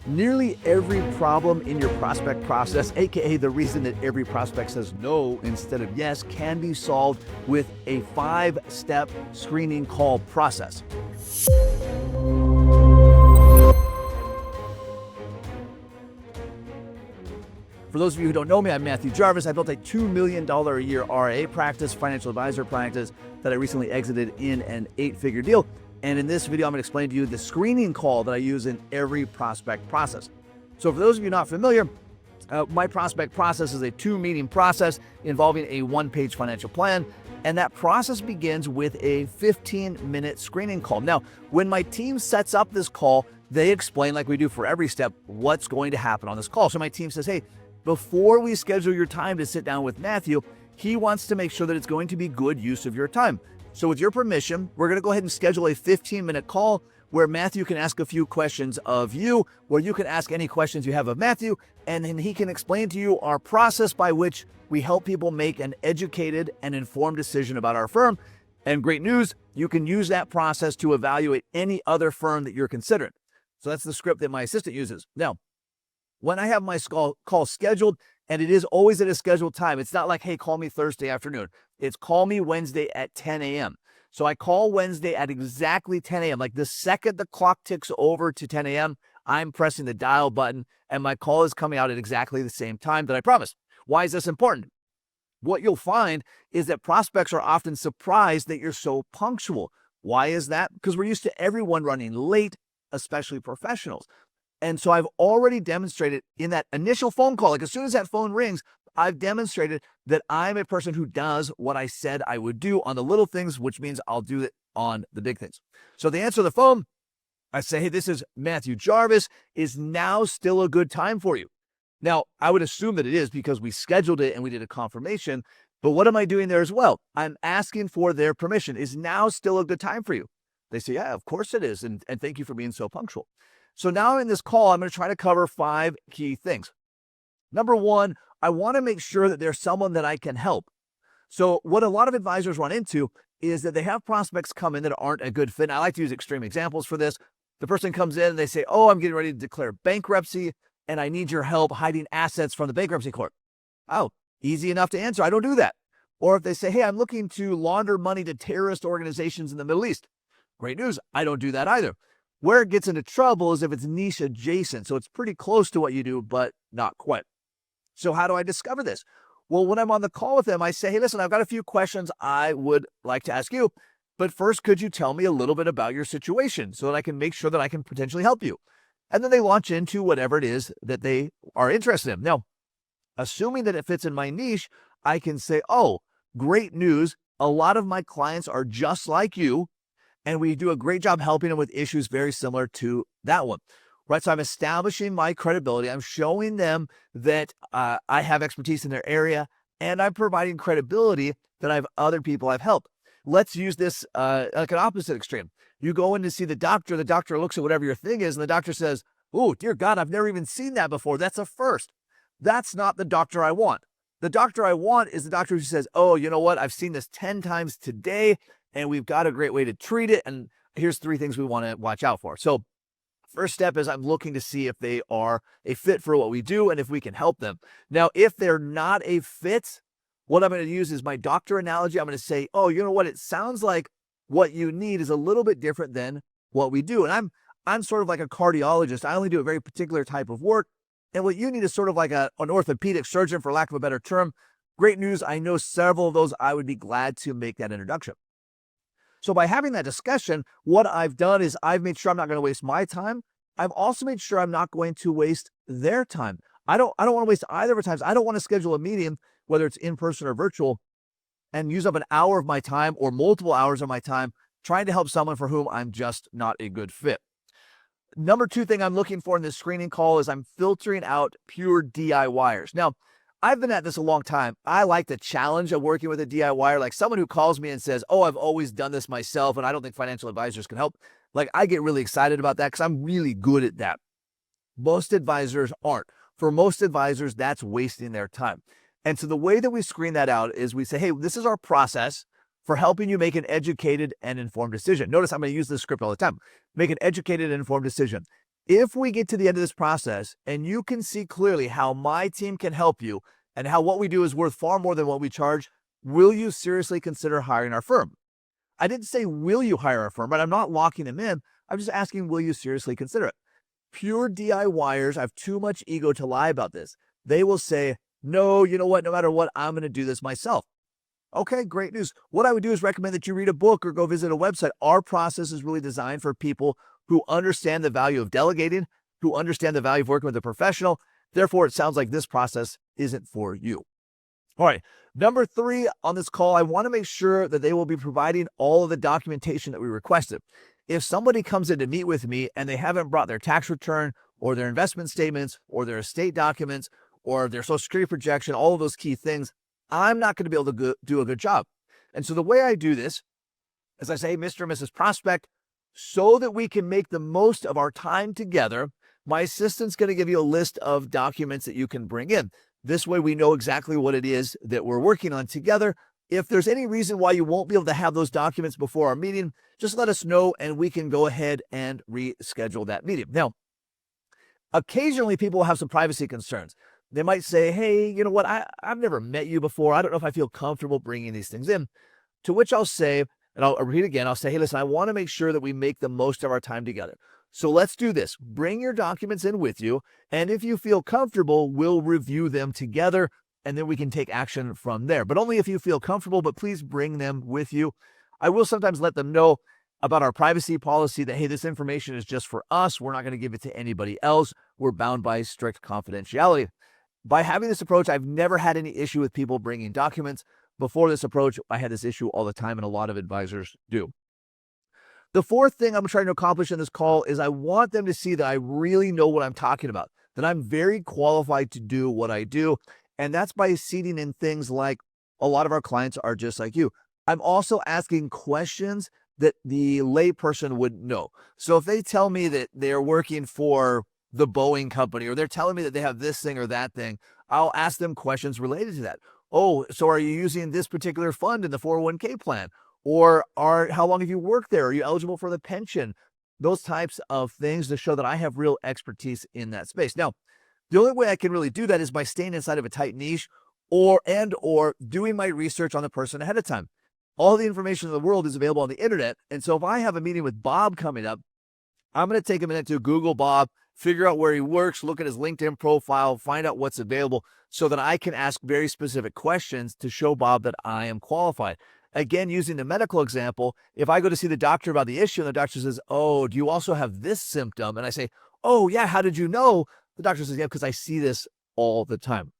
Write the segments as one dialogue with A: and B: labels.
A: Nearly every problem in your prospect process, aka the reason that every prospect says no instead of yes, can be solved with a 5-step screening call process. For those of you who don't know me, I'm Matthew Jarvis. I built a $2 million a year RIA practice, financial advisor practice, that I recently exited in an 8-figure deal. And in this video, I'm going to explain to you the screening call that I use in every prospect process. So for those of you not familiar, my prospect process is a 2-meeting process involving a 1-page financial plan. And that process begins with a 15-minute screening call. Now, when my team sets up this call, they explain, like we do for every step, what's going to happen on this call. So my team says, hey, before we schedule your time to sit down with Matthew, he wants to make sure that it's going to be good use of your time. So with your permission, we're going to go ahead and schedule a 15-minute call where Matthew can ask a few questions of you, where you can ask any questions you have of Matthew, and then he can explain to you our process by which we help people make an educated and informed decision about our firm. And great news, you can use that process to evaluate any other firm that you're considering. So that's the script that my assistant uses. Now, when I have my call scheduled, and it is always at a scheduled time, it's not like, hey, call me Thursday afternoon. It's call me Wednesday at 10 a.m. So I call Wednesday at exactly 10 a.m. Like the second the clock ticks over to 10 a.m., I'm pressing the dial button and my call is coming out at exactly the same time that I promised. Why is this important? What you'll find is that prospects are often surprised that you're so punctual. Why is that? Because we're used to everyone running late, especially professionals. And so I've already demonstrated in that initial phone call, like as soon as that phone rings, I've demonstrated that I'm a person who does what I said I would do on the little things, which means I'll do it on the big things. So they answer the phone. I say, hey, this is Matthew Jarvis. Is now still a good time for you? Now, I would assume that it is because we scheduled it and we did a confirmation. But what am I doing there as well? I'm asking for their permission. Is now still a good time for you? They say, yeah, of course it is. And thank you for being so punctual. So now in this call, I'm going to try to cover 5 key things. Number 1, I want to make sure that there's someone that I can help. So what a lot of advisors run into is that they have prospects come in that aren't a good fit. And I like to use extreme examples for this. The person comes in and they say, oh, I'm getting ready to declare bankruptcy and I need your help hiding assets from the bankruptcy court. Oh, easy enough to answer. I don't do that. Or if they say, hey, I'm looking to launder money to terrorist organizations in the Middle East. Great news. I don't do that either. Where it gets into trouble is if it's niche adjacent. So it's pretty close to what you do, but not quite. So how do I discover this? Well, when I'm on the call with them, I say, hey, listen, I've got a few questions I would like to ask you. But first, could you tell me a little bit about your situation so that I can make sure that I can potentially help you? And then they launch into whatever it is that they are interested in. Now, assuming that it fits in my niche, I can say, oh, great news. A lot of my clients are just like you. And we do a great job helping them with issues very similar to that one, right? So I'm establishing my credibility. I'm showing them that I have expertise in their area, and I'm providing credibility that I have other people I've helped. Let's use this like an opposite extreme. You go in to see the doctor looks at whatever your thing is, and the doctor says, oh, dear God, I've never even seen that before. That's a first. That's not the doctor I want. The doctor I want is the doctor who says, oh, you know what? I've seen this 10 times today. And we've got a great way to treat it. And here's 3 things we want to watch out for. So first step is I'm looking to see if they are a fit for what we do and if we can help them. Now, if they're not a fit, what I'm going to use is my doctor analogy. I'm going to say, oh, you know what? It sounds like what you need is a little bit different than what we do. And I'm sort of like a cardiologist. I only do a very particular type of work. And what you need is sort of like an orthopedic surgeon, for lack of a better term. Great news. I know several of those. I would be glad to make that introduction. So by having that discussion, what I've done is I've made sure I'm not going to waste my time. I've also made sure I'm not going to waste their time. I don't want to waste either of our times. I don't want to schedule a meeting, whether it's in person or virtual, and use up an hour of my time or multiple hours of my time trying to help someone for whom I'm just not a good fit. Number 2 thing I'm looking for in this screening call is I'm filtering out pure DIYers. Now, I've been at this a long time. I like the challenge of working with a DIYer, like someone who calls me and says, oh, I've always done this myself and I don't think financial advisors can help. Like I get really excited about that because I'm really good at that. Most advisors aren't. For most advisors, that's wasting their time. And so the way that we screen that out is we say, hey, this is our process for helping you make an educated and informed decision. Notice I'm going to use this script all the time. Make an educated and informed decision. If we get to the end of this process and you can see clearly how my team can help you and how what we do is worth far more than what we charge, will you seriously consider hiring our firm? I didn't say, will you hire our firm, but I'm not locking them in. I'm just asking, will you seriously consider it? Pure DIYers have too much ego to lie about this. They will say, no, you know what? No matter what, I'm going to do this myself. Okay, great news. What I would do is recommend that you read a book or go visit a website. Our process is really designed for people who understand the value of delegating, who understand the value of working with a professional. Therefore, it sounds like this process isn't for you. All right, number 3 on this call, I want to make sure that they will be providing all of the documentation that we requested. If somebody comes in to meet with me and they haven't brought their tax return or their investment statements or their estate documents or their social security projection, all of those key things, I'm not going to be able to do a good job. And so the way I do this is I say, Mr. and Mrs. Prospect, so that we can make the most of our time together, my assistant's going to give you a list of documents that you can bring in. This way we know exactly what it is that we're working on together. If there's any reason why you won't be able to have those documents before our meeting, just let us know and we can go ahead and reschedule that meeting. Now, occasionally people will have some privacy concerns. They might say, hey, you know what? I've never met you before. I don't know if I feel comfortable bringing these things in. To which I'll say, and I'll repeat again, I'll say, hey, listen, I want to make sure that we make the most of our time together. So let's do this. Bring your documents in with you. And if you feel comfortable, we'll review them together and then we can take action from there. But only if you feel comfortable, but please bring them with you. I will sometimes let them know about our privacy policy that, hey, this information is just for us. We're not going to give it to anybody else. We're bound by strict confidentiality. By having this approach, I've never had any issue with people bringing documents. Before this approach, I had this issue all the time, and a lot of advisors do. The 4th thing I'm trying to accomplish in this call is I want them to see that I really know what I'm talking about, that I'm very qualified to do what I do. And that's by seeding in things like a lot of our clients are just like you. I'm also asking questions that the layperson wouldn't know. So if they tell me that they're working for the Boeing company, or they're telling me that they have this thing or that thing, I'll ask them questions related to that. Oh, so are you using this particular fund in the 401k plan? Or how long have you worked there? Are you eligible for the pension? Those types of things to show that I have real expertise in that space. Now, the only way I can really do that is by staying inside of a tight niche or doing my research on the person ahead of time. All the information in the world is available on the internet. And so if I have a meeting with Bob coming up, I'm going to take a minute to Google Bob, figure out where he works, look at his LinkedIn profile, find out what's available so that I can ask very specific questions to show Bob that I am qualified. Again, using the medical example, if I go to see the doctor about the issue and the doctor says, oh, do you also have this symptom? And I say, oh, yeah, how did you know? The doctor says, yeah, because I see this all the time.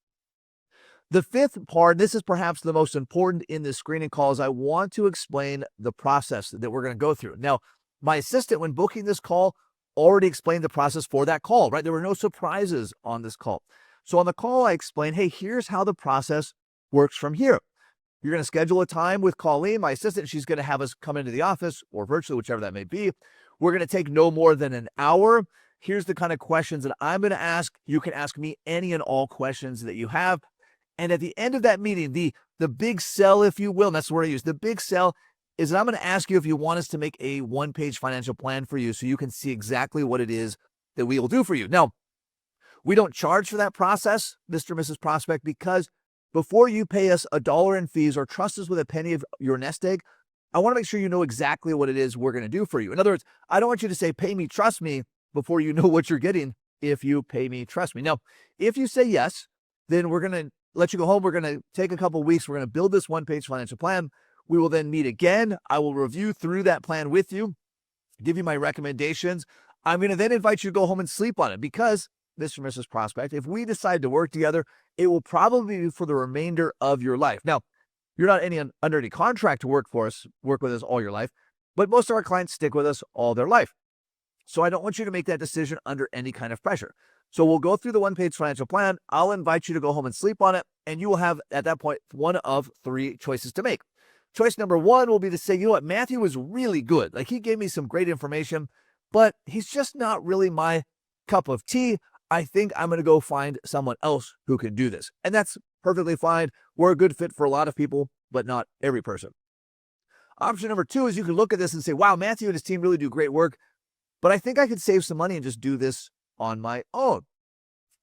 A: The 5th part, this is perhaps the most important in this screening call, is I want to explain the process that we're going to go through. Now, my assistant, when booking this call, already explained the process for that call, right? There were no surprises on this call. So on the call, I explained, hey, here's how the process works from here. You're going to schedule a time with Colleen, my assistant. She's going to have us come into the office or virtually, whichever that may be. We're going to take no more than an hour. Here's the kind of questions that I'm going to ask. You can ask me any and all questions that you have. And at the end of that meeting, the big sell, if you will, and that's the word I use, the big sell is that I'm going to ask you if you want us to make a 1-page financial plan for you so you can see exactly what it is that we will do for you. Now, we don't charge for that process, Mr. and Mrs. Prospect, because before you pay us $1 in fees or trust us with a penny of your nest egg, I want to make sure you know exactly what it is we're going to do for you. In other words, I don't want you to say, pay me, trust me, before you know what you're getting if you pay me, trust me. Now, if you say yes, then we're going to let you go home. We're going to take a couple of weeks. We're going to build this 1-page financial plan. We will then meet again. I will review through that plan with you, give you my recommendations. I'm going to then invite you to go home and sleep on it because, Mr. and Mrs. Prospect, if we decide to work together, it will probably be for the remainder of your life. Now, you're not under any contract to work with us all your life, but most of our clients stick with us all their life. So I don't want you to make that decision under any kind of pressure. So we'll go through the 1-page financial plan. I'll invite you to go home and sleep on it. And you will have, at that point, one of 3 choices to make. Choice number 1 will be to say, you know what, Matthew was really good. Like, he gave me some great information, but he's just not really my cup of tea. I think I'm going to go find someone else who can do this. And that's perfectly fine. We're a good fit for a lot of people, but not every person. Option number 2 is you can look at this and say, wow, Matthew and his team really do great work, but I think I could save some money and just do this on my own.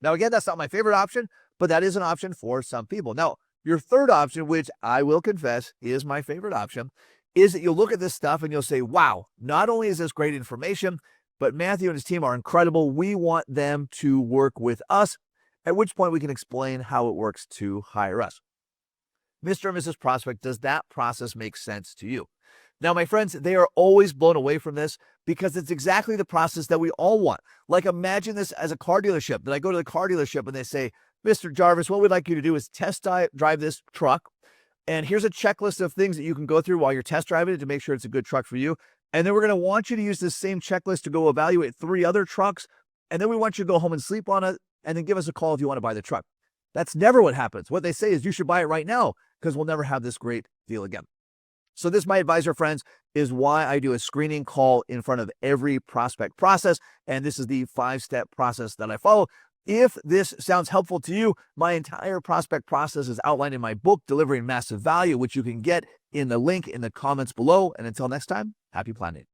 A: Now, again, that's not my favorite option, but that is an option for some people. Now, your third option, which I will confess is my favorite option, is that you'll look at this stuff and you'll say, wow, not only is this great information, but Matthew and his team are incredible. We want them to work with us, at which point we can explain how it works to hire us. Mr. and Mrs. Prospect, does that process make sense to you? Now, my friends, they are always blown away from this because it's exactly the process that we all want. Like, imagine this as a car dealership. That I go to the car dealership and they say, Mr. Jarvis, what we'd like you to do is test drive this truck. And here's a checklist of things that you can go through while you're test driving it to make sure it's a good truck for you. And then we're going to want you to use this same checklist to go evaluate 3 other trucks. And then we want you to go home and sleep on it and then give us a call if you want to buy the truck. That's never what happens. What they say is you should buy it right now because we'll never have this great deal again. So this, my advisor friends, is why I do a screening call in front of every prospect process. And this is the 5-step process that I follow. If this sounds helpful to you, my entire prospect process is outlined in my book, Delivering Massive Value, which you can get in the link in the comments below. And until next time, happy planning.